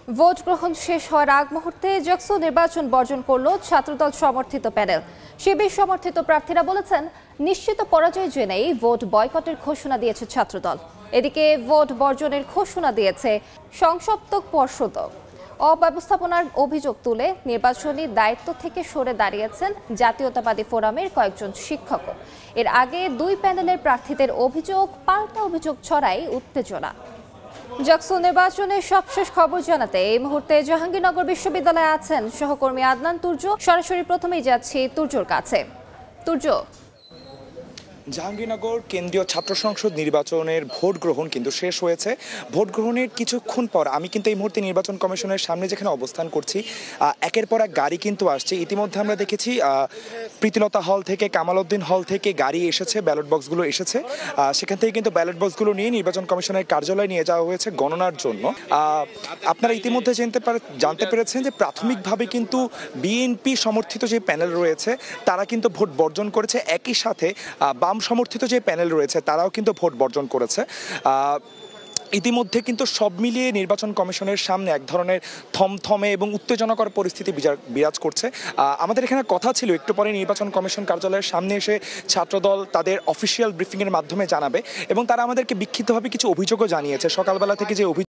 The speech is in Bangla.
ভোট গ্রহণ শেষ হওয়ার আগ মুহূর্তে জাকসু নির্বাচন বর্জন করল ছাত্রদল সমর্থিত প্যানেল। শিবির সমর্থিত প্রার্থীরা বলেছেন, নিশ্চিত পরাজয় জেনেই ভোট বয়কটের ঘোষণা দিয়েছে ছাত্রদল। এদিকে ভোট বর্জনের ঘোষণা দিয়েছে সংসপ্তক পর্ষদও। অব্যবস্থাপনার অভিযোগ তুলে নির্বাচনী দায়িত্ব থেকে সরে দাঁড়িয়েছেন জাতীয়তাবাদী ফোরামের কয়েকজন শিক্ষকও। এর আগে দুই প্যানেলের প্রার্থীদের অভিযোগ পাল্টা অভিযোগ ছড়ায় উত্তেজনা। জাকসু নির্বাচনের সবশেষ খবর জানাতে এই মুহূর্তে জাহাঙ্গীরনগর বিশ্ববিদ্যালয়ে আছেন সহকর্মী আদনান তুর্য। সরাসরি প্রথমেই যাচ্ছি তুর্যর কাছে। তুর্য, জাহাঙ্গীরনগর কেন্দ্রীয় ছাত্র সংসদ নির্বাচনের ভোট গ্রহণ কিন্তু শেষ হয়েছে। ভোট গ্রহণের কিছুক্ষণ পর আমি কিন্তু এই মুহূর্তে নির্বাচন কমিশনের সামনে যেখানে অবস্থান করছি, একের পর এক গাড়ি কিন্তু আসছে। ইতিমধ্যে আমরা দেখেছি প্রীতিলতা হল থেকে, কামাল উদ্দিন হল থেকে গাড়ি এসেছে, ব্যালট বক্সগুলো এসেছে। সেখান থেকে কিন্তু ব্যালট বক্সগুলো নিয়ে নির্বাচন কমিশনের কার্যালয়ে নিয়ে যাওয়া হয়েছে গণনার জন্য। আপনারা ইতিমধ্যে জানতে পেরেছেন যে প্রাথমিকভাবে কিন্তু বিএনপি সমর্থিত যে প্যানেল রয়েছে তারা কিন্তু ভোট বর্জন করেছে। একই সাথে বাম সমর্থিত যে প্যানেল রয়েছে তারাও কিন্তু ভোট বর্জন করেছে। ইতিমধ্যে কিন্তু সব মিলিয়ে নির্বাচন কমিশনের সামনে এক ধরনের থমথমে এবং উত্তেজনাকর পরিস্থিতি বিরাজ করছে। আমাদের এখানে কথা ছিল একটু পরে নির্বাচন কমিশন কার্যালয়ের সামনে এসে ছাত্রদল তাদের অফিসিয়াল ব্রিফিংয়ের মাধ্যমে জানাবে, এবং তারা আমাদেরকে বিক্ষিপ্তভাবে কিছু অভিযোগও জানিয়েছে। সকালবেলা থেকে যে